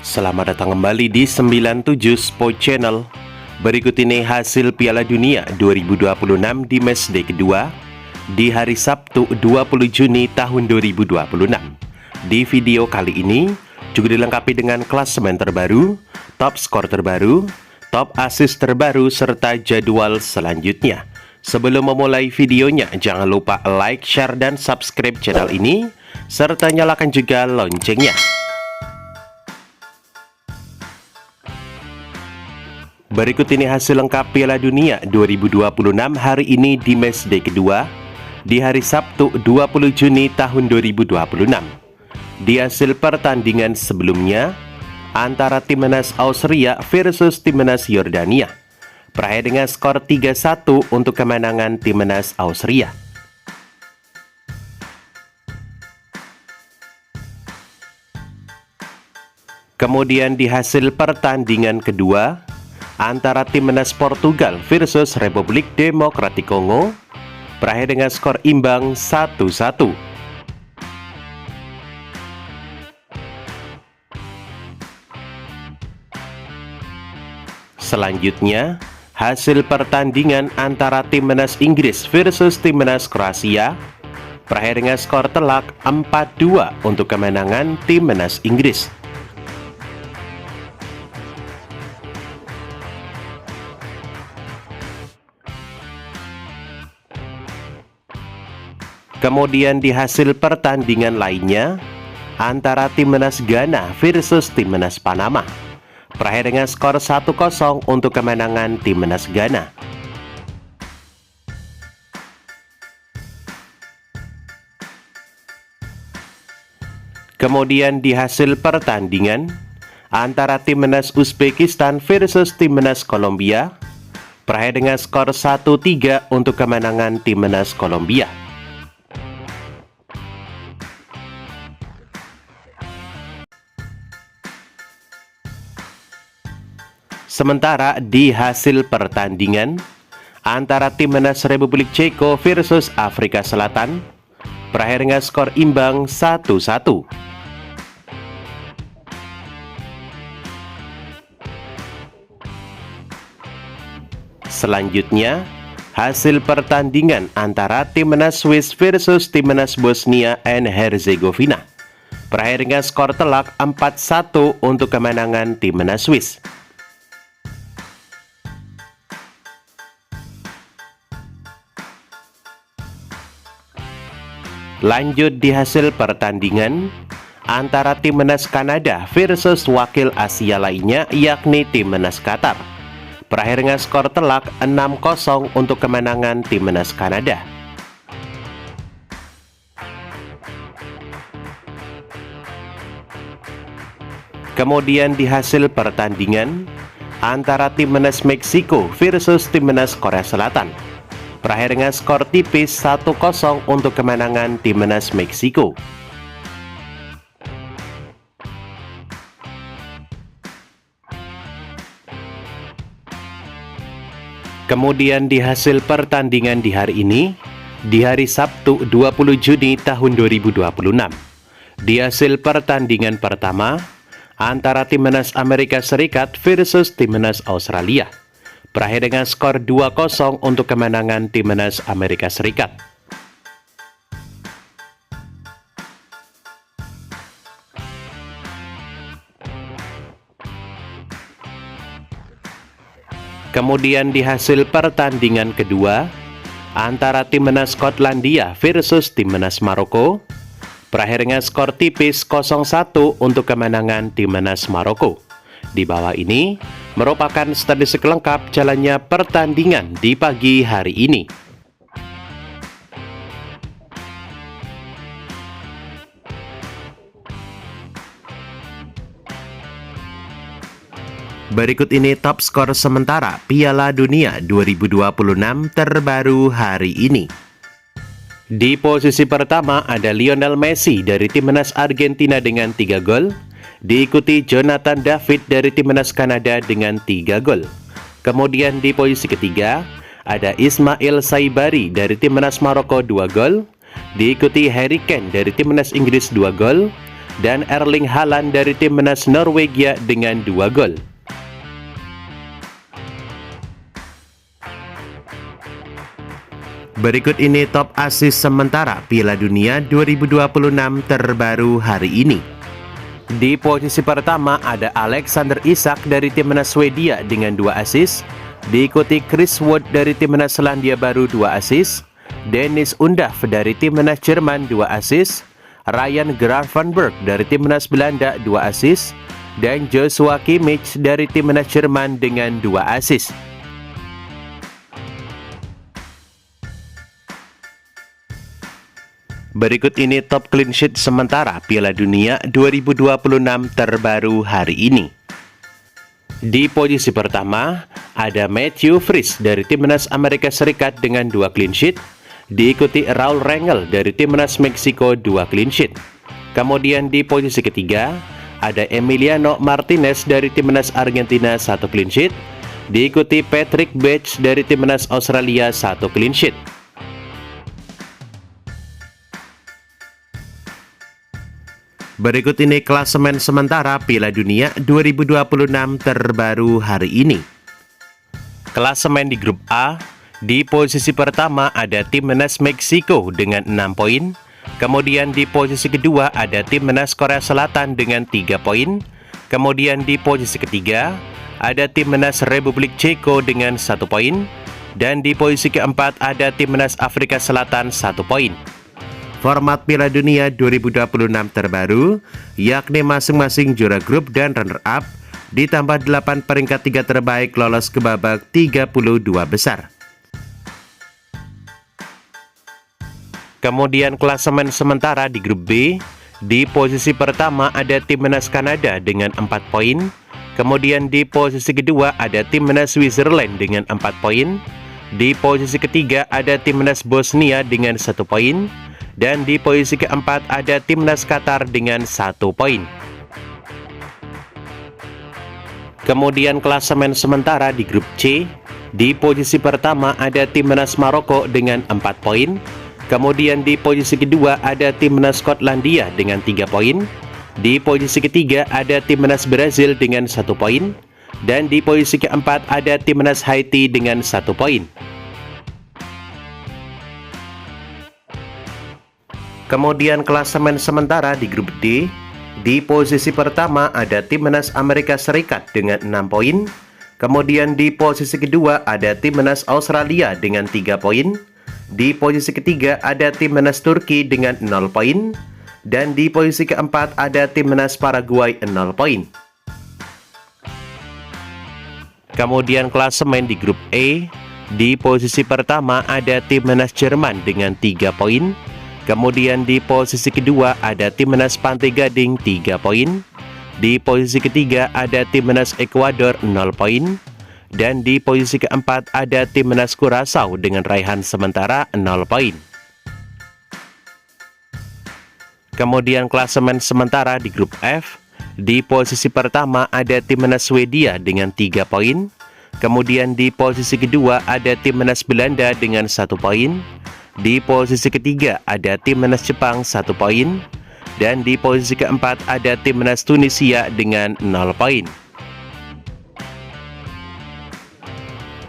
Selamat datang kembali di 97 Sport Channel. Berikut ini hasil Piala Dunia 2026 di matchday kedua di hari Sabtu 20 Juni tahun 2026. Di video kali ini juga dilengkapi dengan klasemen terbaru, top skor terbaru, top assist terbaru, serta jadwal selanjutnya. Sebelum memulai videonya, jangan lupa like, share, dan subscribe channel ini, serta nyalakan juga loncengnya. Berikut ini hasil lengkap Piala Dunia 2026 hari ini di matchday kedua di hari Sabtu 20 Juni tahun 2026. Di hasil pertandingan sebelumnya antara timnas Austria versus timnas Yordania, berakhir dengan skor 3-1 untuk kemenangan timnas Austria. Kemudian di hasil pertandingan kedua antara timnas Portugal versus Republik Demokratik Kongo, berakhir dengan skor imbang 1-1. Selanjutnya, hasil pertandingan antara timnas Inggris versus timnas Kroasia, berakhir dengan skor telak 4-2 untuk kemenangan timnas Inggris. Kemudian di hasil pertandingan lainnya antara timnas Ghana versus timnas Panama, berakhir dengan skor 1-0 untuk kemenangan timnas Ghana. Kemudian di hasil pertandingan antara timnas Uzbekistan versus timnas Kolombia, berakhir dengan skor 1-3 untuk kemenangan timnas Kolombia. Sementara di hasil pertandingan antara timnas Republik Ceko versus Afrika Selatan, berakhir dengan skor imbang 1-1. Selanjutnya, hasil pertandingan antara timnas Swiss versus timnas Bosnia and Herzegovina, berakhir dengan skor telak 4-1 untuk kemenangan timnas Swiss. Lanjut di hasil pertandingan antara timnas Kanada versus wakil Asia lainnya, yakni timnas Qatar, berakhir dengan skor telak 6-0 untuk kemenangan timnas Kanada. Kemudian di hasil pertandingan antara timnas Meksiko versus timnas Korea Selatan, berakhir dengan skor tipis 1-0 untuk kemenangan timnas Meksiko. Kemudian di hasil pertandingan di hari ini, di hari Sabtu 20 Juni tahun 2026, di hasil pertandingan pertama antara timnas Amerika Serikat versus timnas Australia, berakhir dengan skor 2-0 untuk kemenangan timnas Amerika Serikat. Kemudian di hasil pertandingan kedua antara timnas Skotlandia versus timnas Maroko, berakhir dengan skor tipis 0-1 untuk kemenangan timnas Maroko. Di bawah ini merupakan statistik lengkap jalannya pertandingan di pagi hari ini. Berikut ini top skor sementara Piala Dunia 2026 terbaru hari ini. Di posisi pertama ada Lionel Messi dari timnas Argentina dengan 3 gol. Diikuti Jonathan David dari timnas Kanada dengan 3 gol. Kemudian di posisi ketiga ada Ismail Saibari dari timnas Maroko 2 gol. Diikuti Harry Kane dari timnas Inggris 2 gol. dan Erling Haaland dari timnas Norwegia dengan 2 gol. Berikut ini top assist sementara Piala Dunia 2026 terbaru hari ini. Di posisi pertama ada Alexander Isak dari timnas Swedia dengan 2 assist, diikuti Chris Wood dari timnas Selandia Baru 2 assist, Dennis Undav dari timnas Jerman 2 assist, Ryan Gravenberch dari timnas Belanda 2 assist, dan Joshua Kimmich dari timnas Jerman dengan 2 assist. Berikut ini top clean sheet sementara Piala Dunia 2026 terbaru hari ini. Di posisi pertama, ada Matthew Frisch dari timnas Amerika Serikat dengan 2 clean sheet, diikuti Raul Rangel dari timnas Meksiko 2 clean sheet. Kemudian di posisi ketiga, ada Emiliano Martinez dari timnas Argentina 1 clean sheet, diikuti Patrick Bach dari timnas Australia 1 clean sheet. Berikut ini klasemen sementara Piala Dunia 2026 terbaru hari ini. Klasemen di grup A, di posisi pertama ada timnas Meksiko dengan 6 poin. Kemudian di posisi kedua ada timnas Korea Selatan dengan 3 poin. Kemudian di posisi ketiga ada timnas Republik Ceko dengan 1 poin. Dan di posisi keempat ada timnas Afrika Selatan 1 poin. Format Piala Dunia 2026 terbaru, yakni masing-masing juara grup dan runner-up, ditambah 8 peringkat 3 terbaik lolos ke babak 32 besar. Kemudian klasemen sementara di grup B, di posisi pertama ada timnas Kanada dengan 4 poin, kemudian di posisi kedua ada timnas Switzerland dengan 4 poin, di posisi ketiga ada timnas Bosnia dengan 1 poin, dan di posisi keempat ada timnas Qatar dengan 1 poin. Kemudian klasemen sementara di grup C, di posisi pertama ada timnas Maroko dengan 4 poin, kemudian di posisi kedua ada timnas Skotlandia dengan 3 poin, di posisi ketiga ada timnas Brazil dengan 1 poin, dan di posisi keempat ada timnas Haiti dengan 1 poin. Kemudian klasemen sementara di grup D, di posisi pertama ada timnas Amerika Serikat dengan 6 poin, kemudian di posisi kedua ada timnas Australia dengan 3 poin, di posisi ketiga ada timnas Turki dengan 0 poin, dan di posisi keempat ada timnas Paraguay 0 poin. Kemudian klasemen di grup E, di posisi pertama ada timnas Jerman dengan 3 poin, kemudian di posisi kedua ada timnas Pantai Gading 3 poin, di posisi ketiga ada timnas Ekuador 0 poin, dan di posisi keempat ada timnas Curaçao dengan raihan sementara 0 poin. Kemudian klasemen sementara di grup F, di posisi pertama ada timnas Swedia dengan 3 poin, kemudian di posisi kedua ada timnas Belanda dengan 1 poin, di posisi ketiga ada timnas Jepang 1 poin, dan di posisi keempat ada timnas Tunisia dengan 0 poin.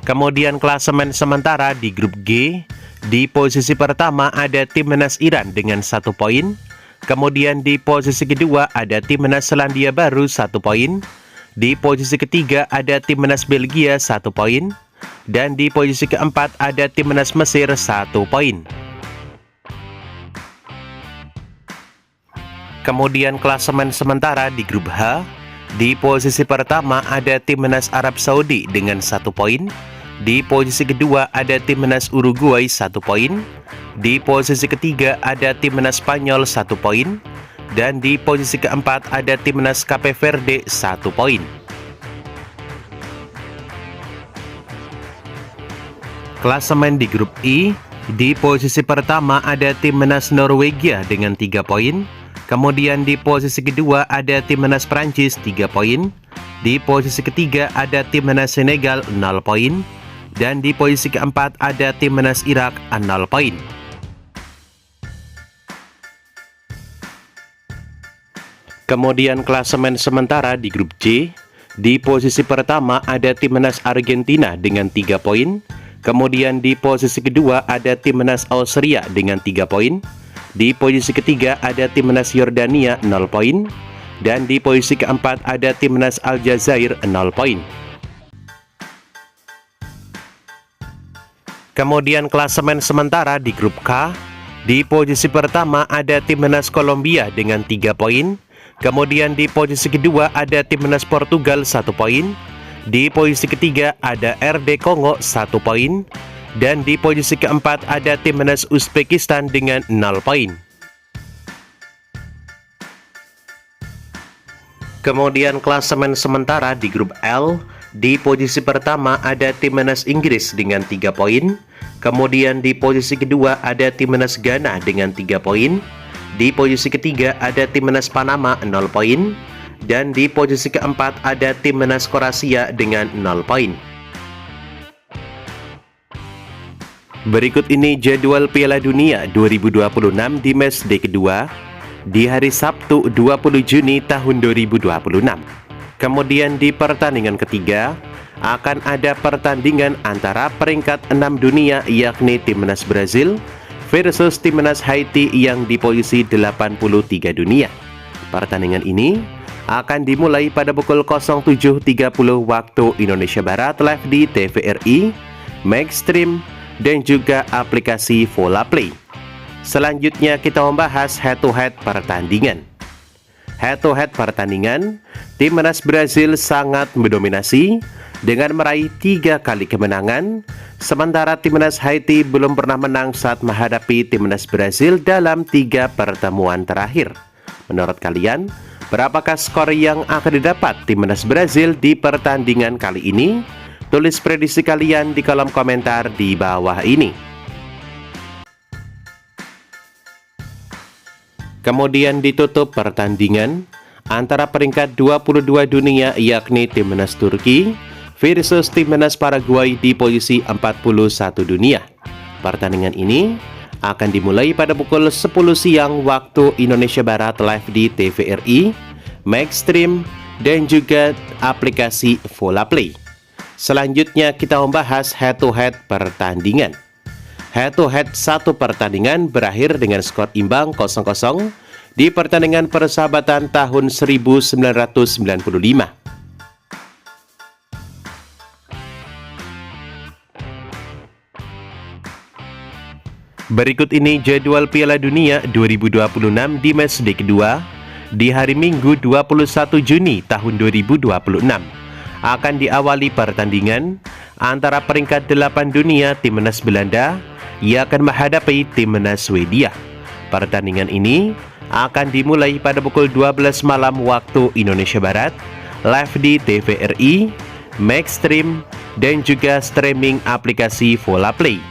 Kemudian klasemen sementara di grup G, di posisi pertama ada timnas Iran dengan 1 poin, kemudian di posisi kedua ada timnas Selandia Baru 1 poin, di posisi ketiga ada timnas Belgia 1 poin, dan di posisi keempat ada timnas Mesir 1 poin. Kemudian klasemen sementara di grup H, di posisi pertama ada timnas Arab Saudi dengan 1 poin, di posisi kedua ada timnas Uruguay 1 poin, di posisi ketiga ada timnas Spanyol 1 poin, dan di posisi keempat ada timnas Cape Verde 1 poin. Klasemen di grup I, di posisi pertama ada timnas Norwegia dengan 3 poin, kemudian di posisi kedua ada timnas Prancis 3 poin, di posisi ketiga ada timnas Senegal 0 poin, dan di posisi keempat ada timnas Irak 0 poin. Kemudian klasemen sementara di grup C, di posisi pertama ada Timnas Argentina dengan 3 poin. Kemudian di posisi kedua ada Timnas Austria dengan 3 poin. Di posisi ketiga ada Timnas Yordania 0 poin. Dan di posisi keempat ada Timnas Aljazair 0 poin. Kemudian klasemen sementara di grup K, di posisi pertama ada Timnas Kolombia dengan 3 poin. Kemudian di posisi kedua ada Timnas Portugal 1 poin. Di posisi ketiga ada RD Kongo 1 poin. Dan di posisi keempat ada Timnas Uzbekistan dengan 0 poin. Kemudian klasemen sementara di grup L, di posisi pertama ada Timnas Inggris dengan 3 poin. Kemudian di posisi kedua ada Timnas Ghana dengan 3 poin. Di posisi ketiga ada Timnas Panama 0 poin. Dan di posisi keempat ada Timnas Kroasia dengan 0 poin. Berikut ini jadwal Piala Dunia 2026 di matchday kedua di hari Sabtu 20 Juni tahun 2026. Kemudian di pertandingan ketiga akan ada pertandingan antara peringkat 6 dunia yakni Timnas Brazil versus Timnas Haiti yang di posisi 83 dunia. Pertandingan ini akan dimulai pada pukul 07.30 waktu Indonesia Barat live di TVRI, Maxstream, dan juga aplikasi Volaplay. Selanjutnya kita membahas head-to-head pertandingan. Head-to-head pertandingan, Timnas Brazil sangat mendominasi dengan meraih 3 kali kemenangan, sementara Timnas Haiti belum pernah menang saat menghadapi Timnas Brazil dalam 3 pertemuan terakhir. Menurut kalian, berapakah skor yang akan didapat Timnas Brazil di pertandingan kali ini? Tulis prediksi kalian di kolom komentar di bawah ini. Kemudian ditutup pertandingan antara peringkat 22 dunia yakni Timnas Turki versus Timnas Paraguay di posisi 41 dunia. Pertandingan ini akan dimulai pada pukul 10 siang waktu Indonesia Barat live di TVRI, Maxstream, dan juga aplikasi Volaplay. Selanjutnya kita membahas head-to-head pertandingan. Head-to-head satu pertandingan berakhir dengan skor imbang 0-0 di pertandingan persahabatan tahun 1995. Berikut ini jadwal Piala Dunia 2026 di matchday kedua di hari Minggu 21 Juni tahun 2026. Akan diawali pertandingan antara peringkat 8 dunia Timnas Belanda yang akan menghadapi Timnas Swedia. Pertandingan ini akan dimulai pada pukul 12 malam waktu Indonesia Barat, live di TVRI, Maxstream, dan juga streaming aplikasi Volaplay.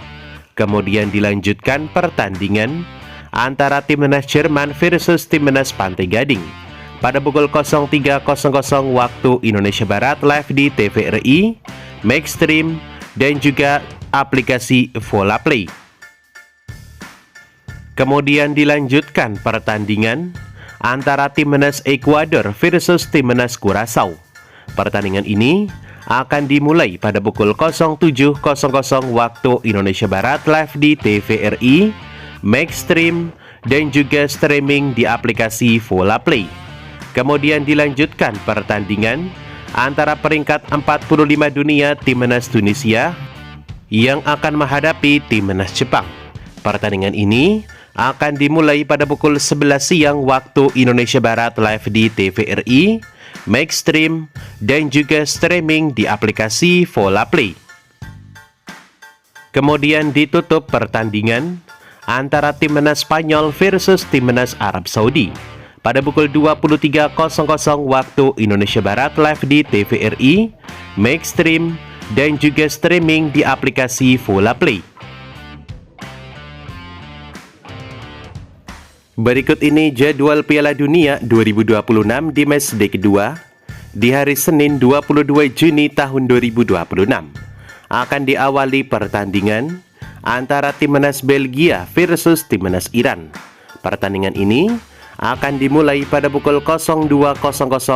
Kemudian dilanjutkan pertandingan antara Timnas Jerman versus Timnas Pantai Gading pada pukul 03.00 waktu Indonesia Barat live di TVRI, Maxstream, dan juga aplikasi Volaplay. Kemudian dilanjutkan pertandingan antara Timnas Ekuador versus Timnas Curaçao. Pertandingan ini akan dimulai pada pukul 07.00 waktu Indonesia Barat live di TVRI, Maxstream, dan juga streaming di aplikasi Volaplay. Kemudian dilanjutkan pertandingan antara peringkat 45 dunia Timnas Tunisia yang akan menghadapi Timnas Jepang. Pertandingan ini akan dimulai pada pukul 11 siang waktu Indonesia Barat live di TVRI, Maxstream, dan juga streaming di aplikasi Volaplay. Kemudian ditutup pertandingan antara Timnas Spanyol versus Timnas Arab Saudi pada pukul 23.00 waktu Indonesia Barat live di TVRI, Maxstream, dan juga streaming di aplikasi Volaplay. Berikut ini jadwal Piala Dunia 2026 di matchday kedua di hari Senin 22 Juni tahun 2026. Akan diawali pertandingan antara Timnas Belgia versus Timnas Iran. Pertandingan ini akan dimulai pada pukul 02.00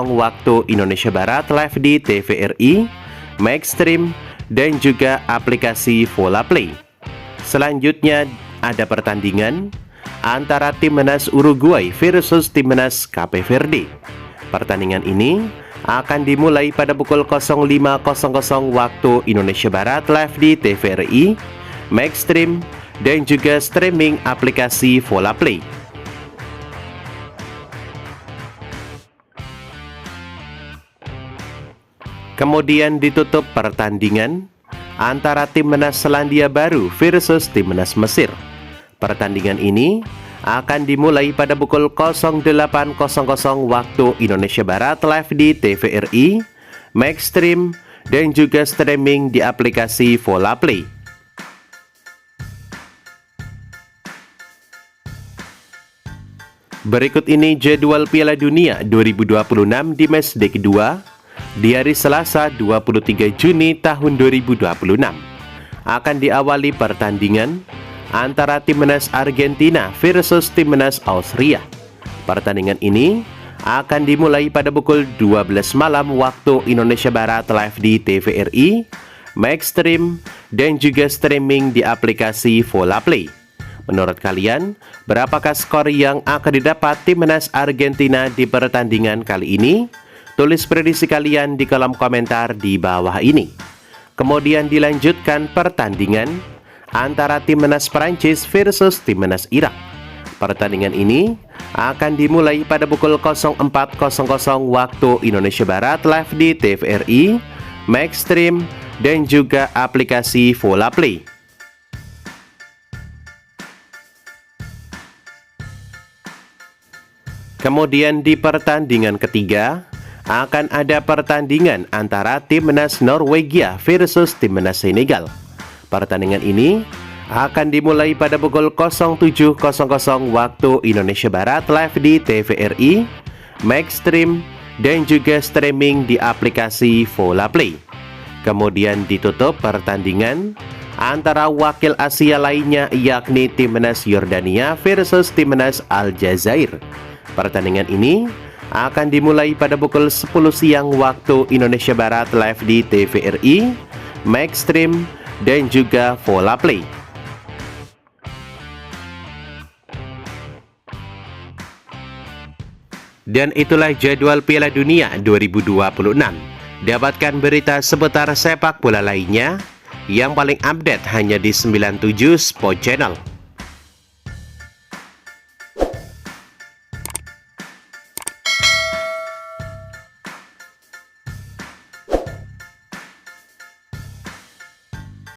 waktu Indonesia Barat live di TVRI, Maxstream, dan juga aplikasi Vola Play. Selanjutnya ada pertandingan antara Timnas Uruguay versus Timnas Cape Verde. Pertandingan ini akan dimulai pada pukul 05.00 waktu Indonesia Barat live di TVRI, Maxstream, dan juga streaming aplikasi Vola Play. Kemudian ditutup pertandingan antara Timnas Selandia Baru versus Timnas Mesir. Pertandingan ini akan dimulai pada pukul 08.00 waktu Indonesia Barat live di TVRI, Maxstream, dan juga streaming di aplikasi Vola Play. Berikut ini jadwal Piala Dunia 2026 di matchday kedua di hari Selasa 23 Juni tahun 2026. Akan diawali pertandingan antara Timnas Argentina versus Timnas Austria. Pertandingan ini akan dimulai pada pukul 12 malam waktu Indonesia Barat live di TVRI, Maxstream, dan juga streaming di aplikasi Vola Play. Menurut kalian, berapakah skor yang akan didapat Timnas Argentina di pertandingan kali ini? Tulis prediksi kalian di kolom komentar di bawah ini. Kemudian dilanjutkan pertandingan antara Timnas Prancis versus Timnas Irak. Pertandingan ini akan dimulai pada pukul 04.00 waktu Indonesia Barat live di TVRI, Maxstream, dan juga aplikasi Vola Play. Kemudian di pertandingan ketiga akan ada pertandingan antara Timnas Norwegia versus Timnas Senegal. Pertandingan ini akan dimulai pada pukul 07.00 waktu Indonesia Barat live di TVRI, Maxstream, dan juga streaming di aplikasi Vola Play. Kemudian ditutup pertandingan antara wakil Asia lainnya yakni Timnas Yordania versus Timnas Aljazair. Pertandingan ini akan dimulai pada pukul 10 siang waktu Indonesia Barat live di TVRI, Maxstream, dan juga Vola Play. Dan itulah jadwal Piala Dunia 2026. Dapatkan berita seputar sepak bola lainnya yang paling update hanya di 97 Sport Channel.